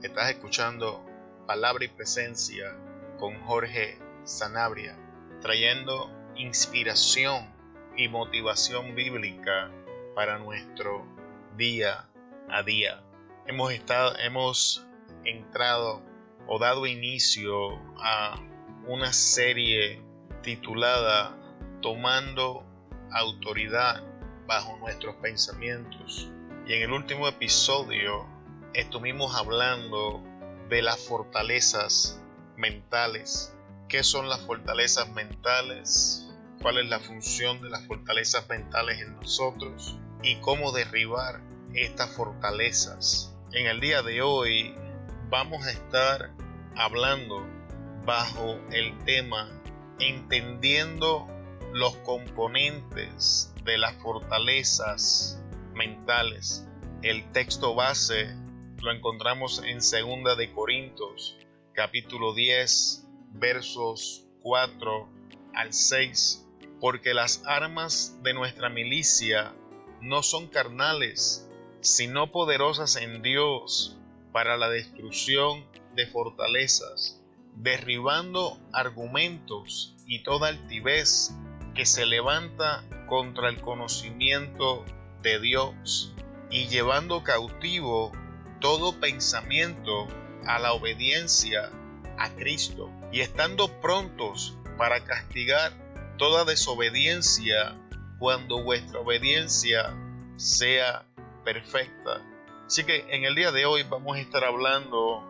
Estás escuchando Palabra y Presencia con Jorge Sanabria, trayendo inspiración y motivación bíblica para nuestro día a día. Hemos entrado o dado inicio a una serie titulada Tomando Autoridad bajo nuestros pensamientos. Y en el último episodio estuvimos hablando de las fortalezas mentales. ¿Qué son las fortalezas mentales? ¿Cuál es la función de las fortalezas mentales en nosotros? Y cómo derribar estas fortalezas. En el día de hoy vamos a estar hablando bajo el tema entendiendo los componentes de las fortalezas mentales. El texto base lo encontramos en 2 de Corintios, capítulo 10, versos 4 al 6. Porque las armas de nuestra milicia no son carnales, sino poderosas en Dios para la destrucción de fortalezas, derribando argumentos y toda altivez que se levanta contra el conocimiento de Dios, y llevando cautivo todo pensamiento a la obediencia a Cristo, y estando prontos para castigar toda desobediencia cuando vuestra obediencia sea perfecta. Así que en el día de hoy vamos a estar hablando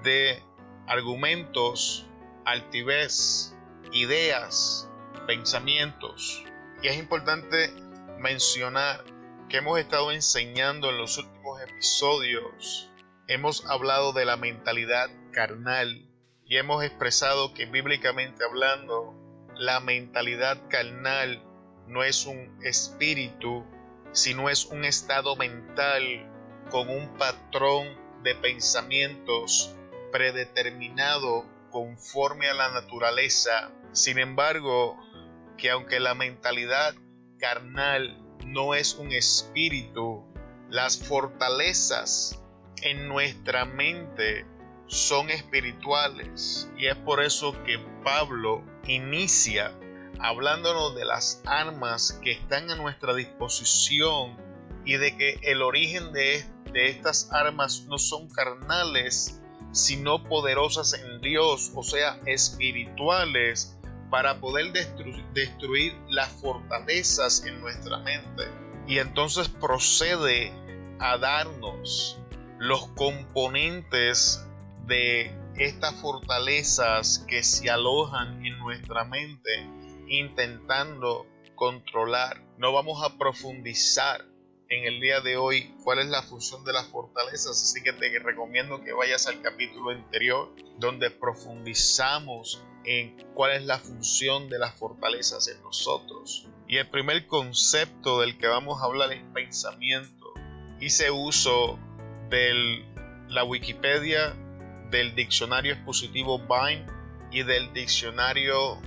de argumentos, altivez, ideas, pensamientos. Y es importante mencionar que hemos estado enseñando en los últimos episodios. Hemos hablado de la mentalidad carnal y hemos expresado que bíblicamente hablando, la mentalidad carnal no es un espíritu, sino es un estado mental con un patrón de pensamientos predeterminado conforme a la naturaleza. Sin embargo, que aunque la mentalidad carnal no es un espíritu, las fortalezas en nuestra mente son espirituales, y es por eso que Pablo inicia hablándonos de las armas que están a nuestra disposición y de que el origen de estas armas no son carnales, sino poderosas en Dios, o sea, espirituales, para poder destruir las fortalezas en nuestra mente. Y entonces procede a darnos los componentes de estas fortalezas que se alojan en nuestra mente, intentando controlar. No vamos a profundizar en el día de hoy cuál es la función de las fortalezas, así que te recomiendo que vayas al capítulo anterior donde profundizamos en cuál es la función de las fortalezas en nosotros. Y el primer concepto del que vamos a hablar es pensamiento. Hice uso de la Wikipedia, del diccionario expositivo Vine y del diccionario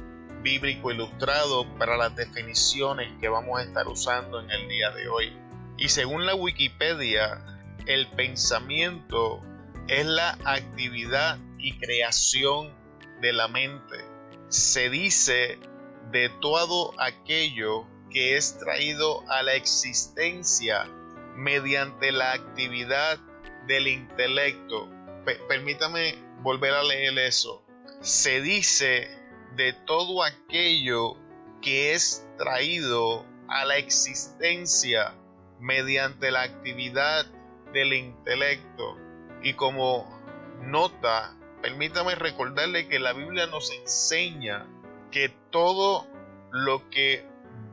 bíblico ilustrado para las definiciones que vamos a estar usando en el día de hoy. Y según la Wikipedia, el pensamiento es la actividad y creación de la mente. Se dice de todo aquello que es traído a la existencia mediante la actividad del intelecto. Permítame volver a leer eso. Se dice de todo aquello que es traído a la existencia mediante la actividad del intelecto. Y como nota, permítame recordarle que la Biblia nos enseña que todo lo que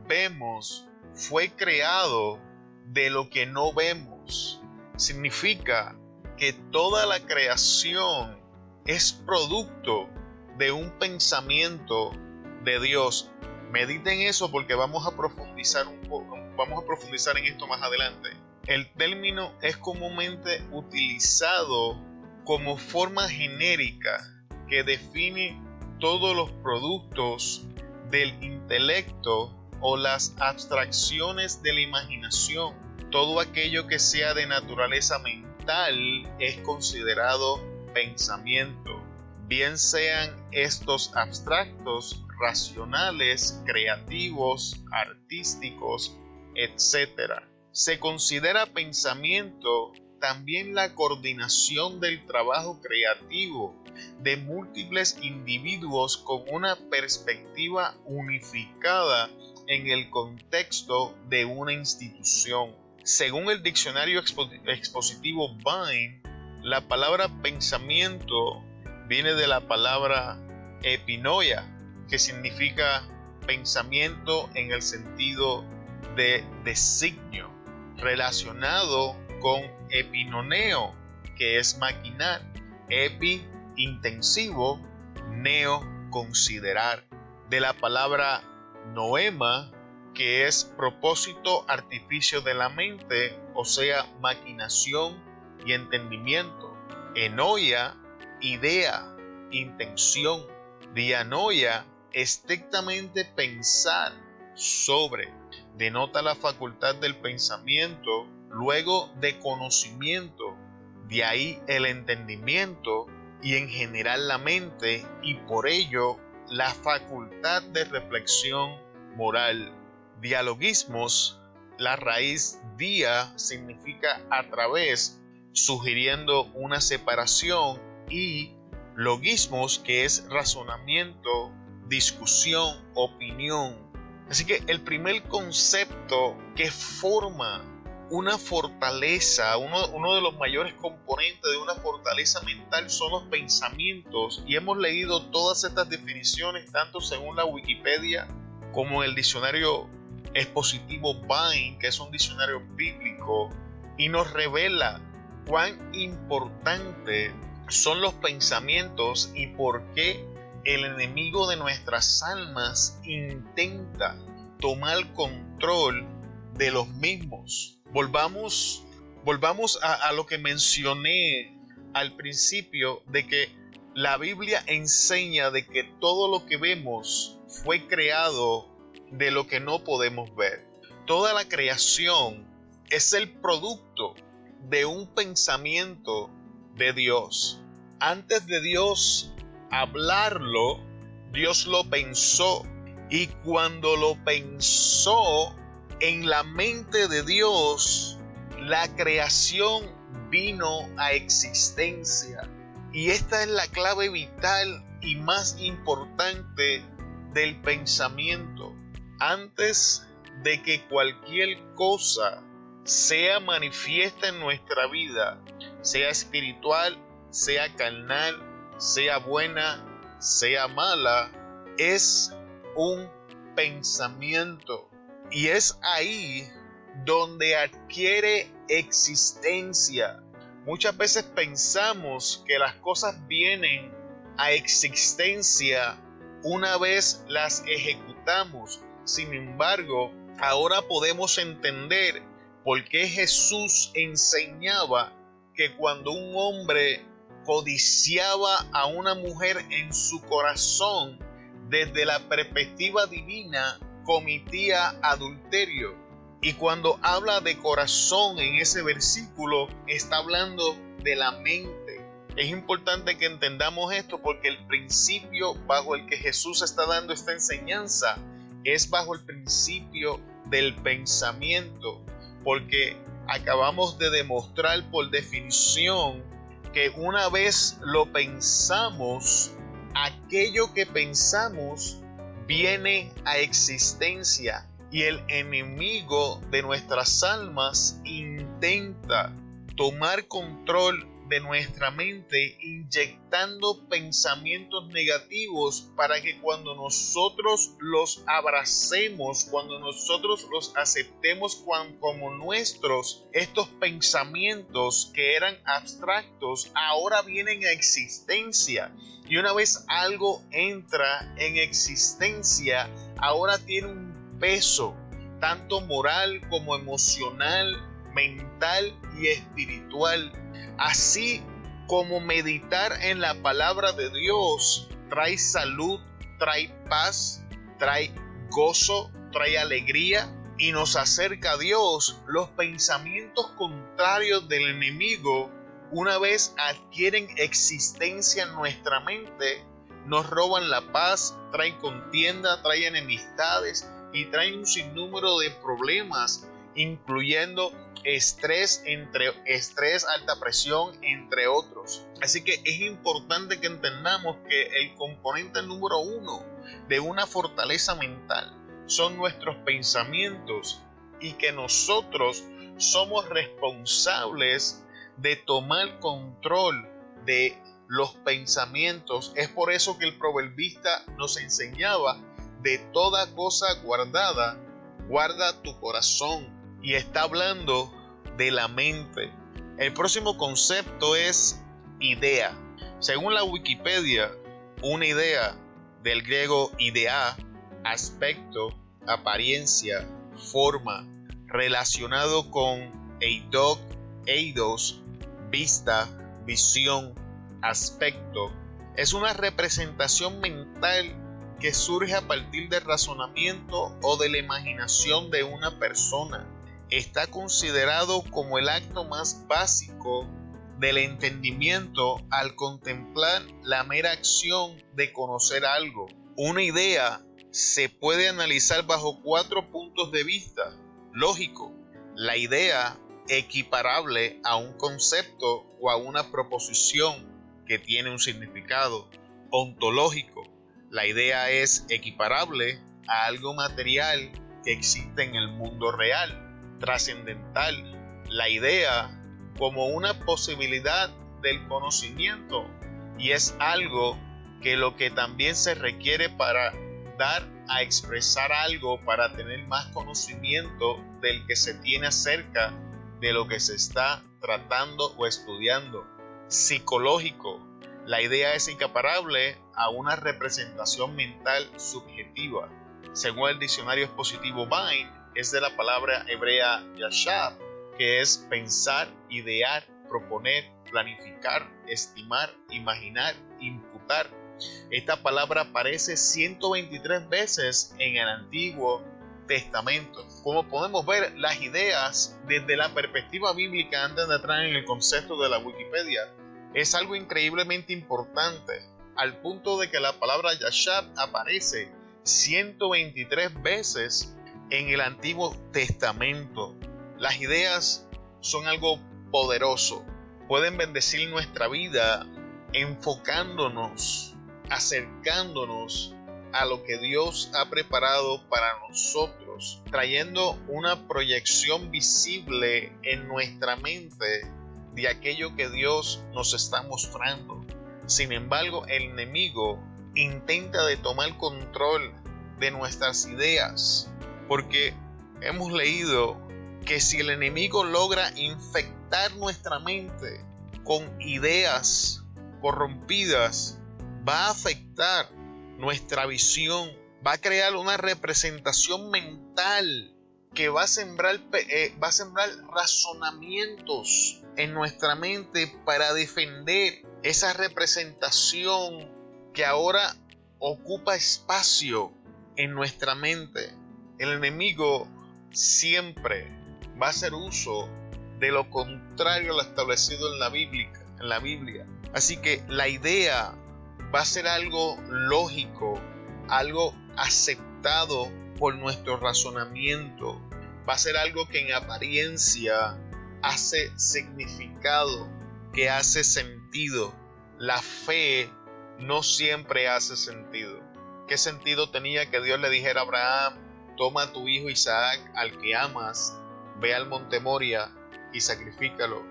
vemos fue creado de lo que no vemos. Significa que toda la creación es producto de un pensamiento de Dios. Mediten eso porque vamos a profundizar en esto más adelante. El término es comúnmente utilizado como forma genérica que define todos los productos del intelecto o las abstracciones de la imaginación, todo aquello que sea de naturaleza mental tal es considerado pensamiento, bien sean estos abstractos, racionales, creativos, artísticos, etc. Se considera pensamiento también la coordinación del trabajo creativo de múltiples individuos con una perspectiva unificada en el contexto de una institución. Según el diccionario expositivo Vine, la palabra pensamiento viene de la palabra epinoia, que significa pensamiento en el sentido de designio, relacionado con epinoneo, que es maquinar, epi, intensivo, neo, considerar, de la palabra noema, que es propósito, artificio de la mente, o sea, maquinación y entendimiento, enoia, idea, intención, dianoia, estrictamente pensar sobre, denota la facultad del pensamiento, luego de conocimiento, de ahí el entendimiento y en general la mente, y por ello la facultad de reflexión moral. Dialogismos, la raíz dia significa a través, sugiriendo una separación, y logismos, que es razonamiento, discusión, opinión. Así que el primer concepto que forma una fortaleza, uno de los mayores componentes de una fortaleza mental son los pensamientos, y hemos leído todas estas definiciones tanto según la Wikipedia como en el diccionario expositivo Vine, que es un diccionario bíblico, y nos revela cuán importante son los pensamientos y por qué el enemigo de nuestras almas intenta tomar control de los mismos. Volvamos a lo que mencioné al principio, de que la Biblia enseña de que todo lo que vemos fue creado de lo que no podemos ver. Toda la creación es el producto de un pensamiento de Dios. Antes de Dios hablarlo, Dios lo pensó, y cuando lo pensó en la mente de Dios, la creación vino a existencia. Y esta es la clave vital y más importante del pensamiento. Antes de que cualquier cosa sea manifiesta en nuestra vida, sea espiritual, sea carnal, sea buena, sea mala, es un pensamiento. Y es ahí donde adquiere existencia. Muchas veces pensamos que las cosas vienen a existencia una vez las ejecutamos. Sin embargo, ahora podemos entender por qué Jesús enseñaba que cuando un hombre codiciaba a una mujer en su corazón, desde la perspectiva divina cometía adulterio. Y cuando habla de corazón en ese versículo, está hablando de la mente. Es importante que entendamos esto, porque el principio bajo el que Jesús está dando esta enseñanza es bajo el principio del pensamiento, porque acabamos de demostrar por definición que una vez lo pensamos, aquello que pensamos viene a existencia, y el enemigo de nuestras almas intenta tomar control de nuestra mente, inyectando pensamientos negativos para que cuando nosotros los abracemos, cuando nosotros los aceptemos como nuestros, estos pensamientos que eran abstractos ahora vienen a existencia. Y una vez algo entra en existencia, ahora tiene un peso, tanto moral como emocional, mental y espiritual. Así como meditar en la palabra de Dios trae salud, trae paz, trae gozo, trae alegría, y nos acerca a Dios, los pensamientos contrarios del enemigo, una vez adquieren existencia en nuestra mente, nos roban la paz, traen contienda, traen enemistades y traen un sinnúmero de problemas, incluyendo estrés, alta presión, entre otros. Así que es importante que entendamos que el componente número 1 de una fortaleza mental son nuestros pensamientos y que nosotros somos responsables de tomar control de los pensamientos. Es por eso que el proverbista nos enseñaba: de toda cosa guardada, guarda tu corazón. Y está hablando de la mente. El próximo concepto es idea. Según la Wikipedia, una idea, del griego idea, aspecto, apariencia, forma, relacionado con eidos, vista, visión, aspecto, es una representación mental que surge a partir del razonamiento o de la imaginación de una persona. Está considerado como el acto más básico del entendimiento al contemplar la mera acción de conocer algo. Una idea se puede analizar bajo 4 puntos de vista. Lógico, la idea equiparable a un concepto o a una proposición que tiene un significado. Ontológico, la idea es equiparable a algo material que existe en el mundo real. Trascendental, la idea como una posibilidad del conocimiento, y es algo que lo que también se requiere para dar a expresar algo, para tener más conocimiento del que se tiene acerca de lo que se está tratando o estudiando. Psicológico, la idea es equiparable a una representación mental subjetiva. Según el diccionario expositivo Vine, es de la palabra hebrea yashab, que es pensar, idear, proponer, planificar, estimar, imaginar, imputar. Esta palabra aparece 123 veces en el Antiguo Testamento. Como podemos ver, las ideas desde la perspectiva bíblica, antes de entrar en el concepto de la Wikipedia, es algo increíblemente importante, al punto de que la palabra yashab aparece 123 veces en el Antiguo Testamento. Las ideas son algo poderoso. Pueden bendecir nuestra vida enfocándonos, acercándonos a lo que Dios ha preparado para nosotros, trayendo una proyección visible en nuestra mente de aquello que Dios nos está mostrando. Sin embargo, el enemigo intenta de tomar control de nuestras ideas, porque hemos leído que si el enemigo logra infectar nuestra mente con ideas corrompidas, va a afectar nuestra visión, va a crear una representación mental que va a sembrar razonamientos en nuestra mente para defender esa representación que ahora ocupa espacio en nuestra mente. El enemigo siempre va a hacer uso de lo contrario a lo establecido en la Biblia. Así que la idea va a ser algo lógico, algo aceptado por nuestro razonamiento. Va a ser algo que en apariencia hace significado, que hace sentido. La fe no siempre hace sentido. ¿Qué sentido tenía que Dios le dijera a Abraham: toma a tu hijo Isaac, al que amas, ve al monte Moria y sacrifícalo?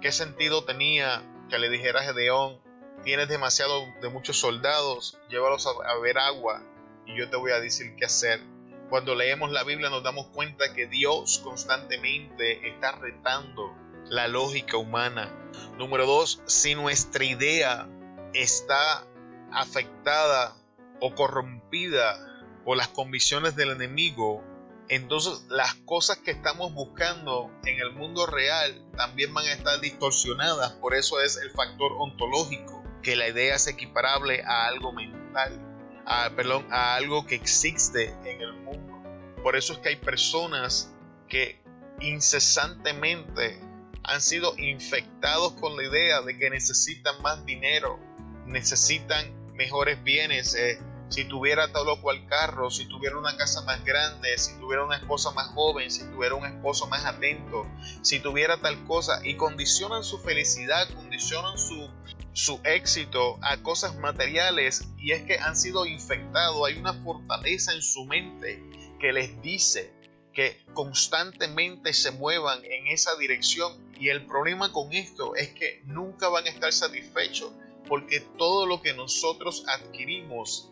¿Qué sentido tenía que le dijera a Gedeón: tienes de muchos soldados, llévalos a beber agua y yo te voy a decir qué hacer? Cuando leemos la Biblia nos damos cuenta que Dios constantemente está retando la lógica humana. Número 2, si nuestra idea está afectada o corrompida por las convicciones del enemigo, entonces las cosas que estamos buscando en el mundo real también van a estar distorsionadas. Por eso es el factor ontológico, que la idea es equiparable a algo mental, a algo que existe en el mundo. Por eso es que hay personas que incesantemente han sido infectados con la idea de que necesitan más dinero, necesitan mejores bienes. Si tuviera tal o cual carro, si tuviera una casa más grande, si tuviera una esposa más joven, si tuviera un esposo más atento, si tuviera tal cosa, y condicionan su felicidad, condicionan su éxito a cosas materiales, y es que han sido infectados. Hay una fortaleza en su mente que les dice que constantemente se muevan en esa dirección, y el problema con esto es que nunca van a estar satisfechos, porque todo lo que nosotros adquirimos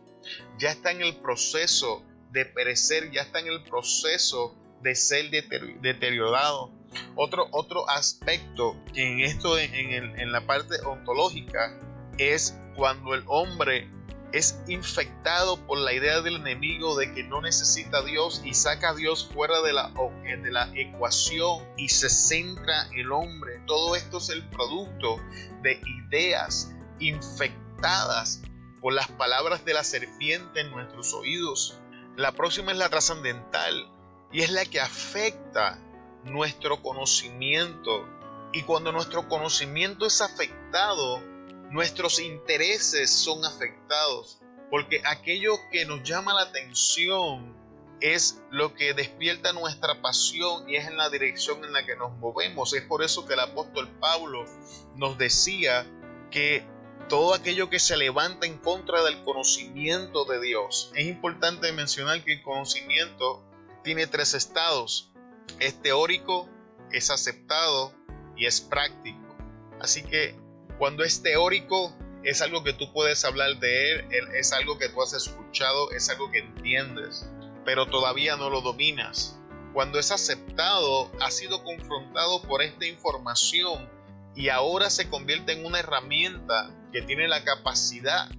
ya está en el proceso de perecer, ya está en el proceso de ser deteriorado. Otro aspecto en esto, en la parte ontológica, es cuando el hombre es infectado por la idea del enemigo de que no necesita a Dios y saca a Dios fuera de la ecuación y se centra el hombre. Todo esto es el producto de ideas infectadas por las palabras de la serpiente en nuestros oídos. La próxima es la trascendental, y es la que afecta nuestro conocimiento. Y cuando nuestro conocimiento es afectado, nuestros intereses son afectados, porque aquello que nos llama la atención es lo que despierta nuestra pasión y es en la dirección en la que nos movemos. Es por eso que el apóstol Pablo nos decía que todo aquello que se levanta en contra del conocimiento de Dios. Es importante mencionar que el conocimiento tiene 3 estados. Es teórico, es aceptado y es práctico. Así que cuando es teórico, es algo que tú puedes hablar de él, es algo que tú has escuchado, es algo que entiendes, pero todavía no lo dominas. Cuando es aceptado, has sido confrontado por esta información y ahora se convierte en una herramienta que tiene la capacidad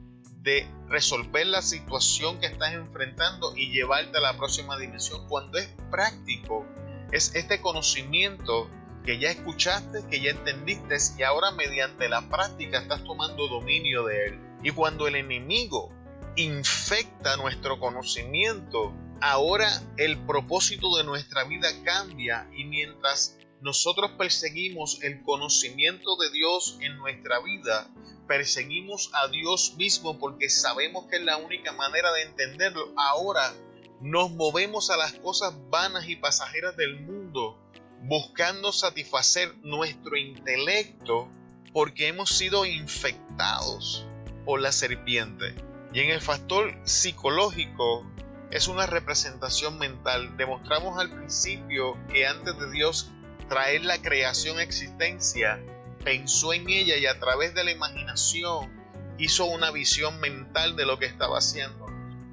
de resolver la situación que estás enfrentando y llevarte a la próxima dimensión. Cuando es práctico, es este conocimiento que ya escuchaste, que ya entendiste, y ahora mediante la práctica estás tomando dominio de él. Y cuando el enemigo infecta nuestro conocimiento, ahora el propósito de nuestra vida cambia, y mientras nosotros perseguimos el conocimiento de Dios en nuestra vida, perseguimos a Dios mismo porque sabemos que es la única manera de entenderlo. Ahora nos movemos a las cosas vanas y pasajeras del mundo, buscando satisfacer nuestro intelecto porque hemos sido infectados por la serpiente. Y en el factor psicológico es una representación mental. Demostramos al principio que antes de Dios traer la creación a existencia, pensó en ella y a través de la imaginación hizo una visión mental de lo que estaba haciendo.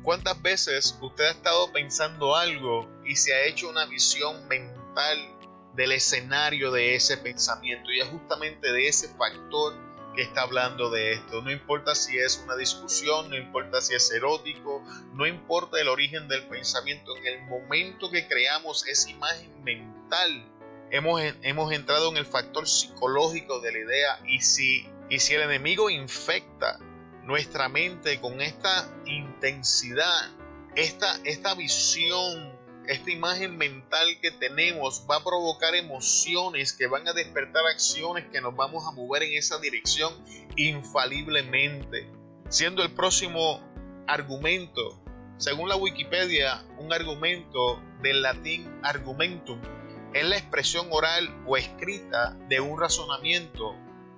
¿Cuántas veces usted ha estado pensando algo y se ha hecho una visión mental del escenario de ese pensamiento? Y es justamente de ese factor que está hablando de esto. No importa si es una discusión, no importa si es erótico, no importa el origen del pensamiento. En el momento que creamos esa imagen mental, hemos entrado en el factor psicológico de la idea. Y si el enemigo infecta nuestra mente con esta intensidad, esta visión, esta imagen mental que tenemos, va a provocar emociones que van a despertar acciones que nos vamos a mover en esa dirección infaliblemente. Siendo el próximo argumento, según la Wikipedia, un argumento del latín argumentum, es la expresión oral o escrita de un razonamiento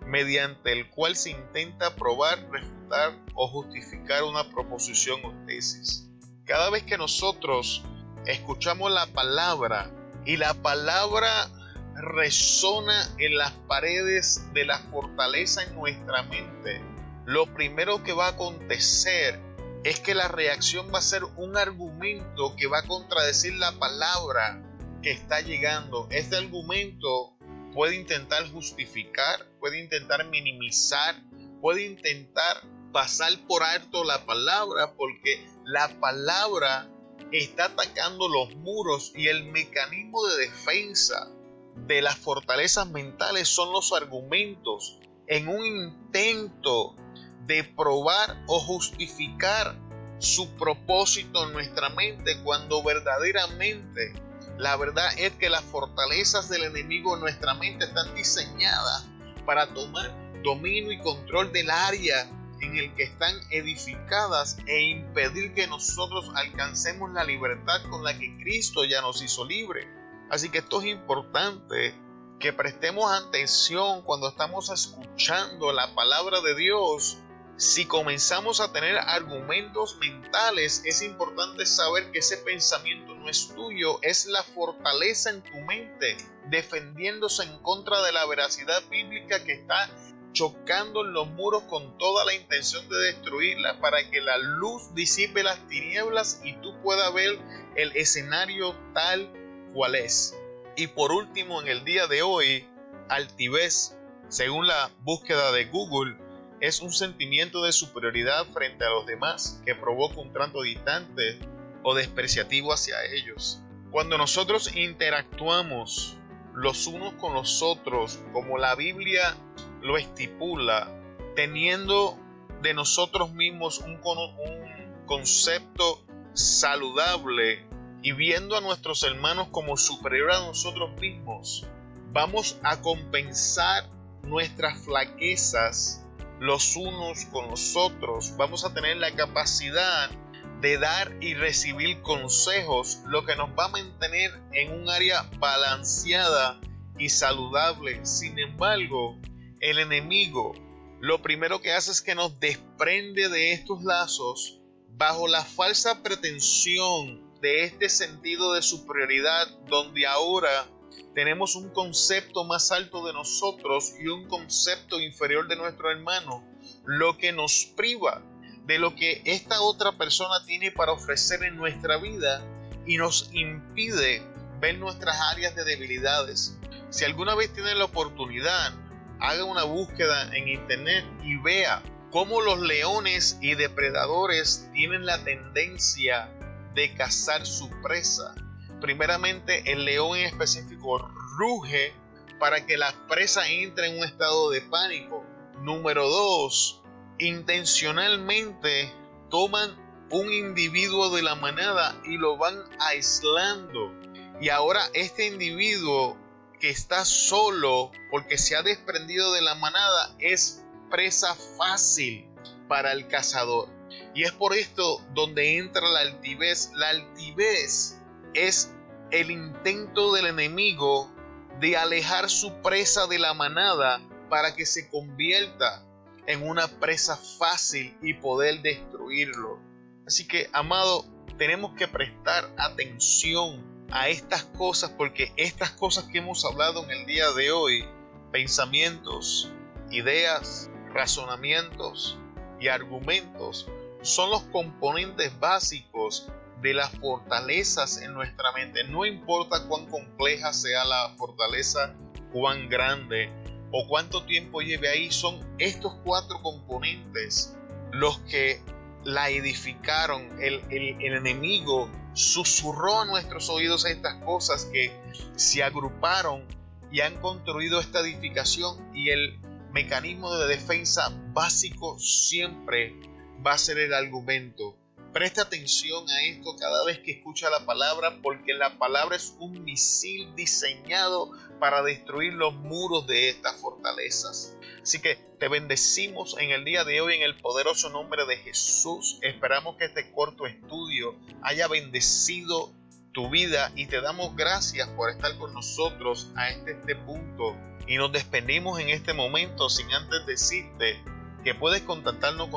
mediante el cual se intenta probar, refutar o justificar una proposición o tesis. Cada vez que nosotros escuchamos la palabra y la palabra resona en las paredes de la fortaleza en nuestra mente, lo primero que va a acontecer es que la reacción va a ser un argumento que va a contradecir la palabra que está llegando. Este argumento puede intentar justificar, puede intentar minimizar, puede intentar pasar por alto la palabra, porque la palabra está atacando los muros, y el mecanismo de defensa de las fortalezas mentales son los argumentos, en un intento de probar o justificar su propósito en nuestra mente, cuando verdaderamente la verdad es que las fortalezas del enemigo en nuestra mente están diseñadas para tomar dominio y control del área en el que están edificadas e impedir que nosotros alcancemos la libertad con la que Cristo ya nos hizo libre. Así que esto es importante, que prestemos atención cuando estamos escuchando la palabra de Dios. Si comenzamos a tener argumentos mentales, es importante saber que ese pensamiento no es tuyo, es la fortaleza en tu mente, defendiéndose en contra de la veracidad bíblica que está chocando en los muros con toda la intención de destruirla, para que la luz disipe las tinieblas y tú puedas ver el escenario tal cual es. Y por último, en el día de hoy, altivez, según la búsqueda de Google, es un sentimiento de superioridad frente a los demás que provoca un trato distante o despreciativo hacia ellos. Cuando nosotros interactuamos los unos con los otros, como la Biblia lo estipula, teniendo de nosotros mismos un concepto saludable y viendo a nuestros hermanos como superior a nosotros mismos, vamos a compensar nuestras flaquezas los unos con los otros. Vamos a tener la capacidad de dar y recibir consejos, lo que nos va a mantener en un área balanceada y saludable. Sin embargo, el enemigo lo primero que hace es que nos desprende de estos lazos bajo la falsa pretensión de este sentido de superioridad, donde ahora tenemos un concepto más alto de nosotros y un concepto inferior de nuestro hermano, lo que nos priva de lo que esta otra persona tiene para ofrecer en nuestra vida y nos impide ver nuestras áreas de debilidades. Si alguna vez tienen la oportunidad, haga una búsqueda en internet y vea cómo los leones y depredadores tienen la tendencia de cazar su presa. Primeramente, el león en específico ruge para que la presa entre en un estado de pánico. Número 2, intencionalmente toman un individuo de la manada y lo van aislando. Y ahora este individuo que está solo porque se ha desprendido de la manada es presa fácil para el cazador. Y es por esto donde entra la altivez. La altivez es el intento del enemigo de alejar su presa de la manada para que se convierta en una presa fácil y poder destruirlo. Así que, amado, tenemos que prestar atención a estas cosas, porque estas cosas que hemos hablado en el día de hoy, pensamientos, ideas, razonamientos y argumentos, son los componentes básicos de las fortalezas en nuestra mente. No importa cuán compleja sea la fortaleza, cuán grande o cuánto tiempo lleve ahí, son estos 4 componentes los que la edificaron. El enemigo susurró a nuestros oídos estas cosas que se agruparon y han construido esta edificación, y el mecanismo de defensa básico siempre va a ser el argumento. Presta atención a esto cada vez que escucha la palabra, porque la palabra es un misil diseñado para destruir los muros de estas fortalezas. Así que te bendecimos en el día de hoy en el poderoso nombre de Jesús. Esperamos que este corto estudio haya bendecido tu vida y te damos gracias por estar con nosotros a este punto. Y nos despedimos en este momento sin antes decirte que puedes contactarte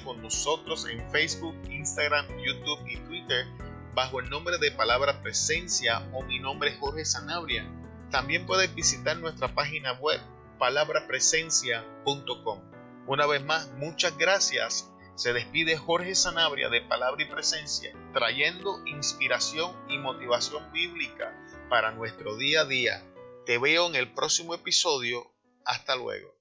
con nosotros en Facebook, Instagram, YouTube y Twitter bajo el nombre de Palabra Presencia, o mi nombre es Jorge Sanabria. También puedes visitar nuestra página web palabrapresencia.com. Una vez más, muchas gracias. Se despide Jorge Sanabria de Palabra y Presencia, trayendo inspiración y motivación bíblica para nuestro día a día. Te veo en el próximo episodio. Hasta luego.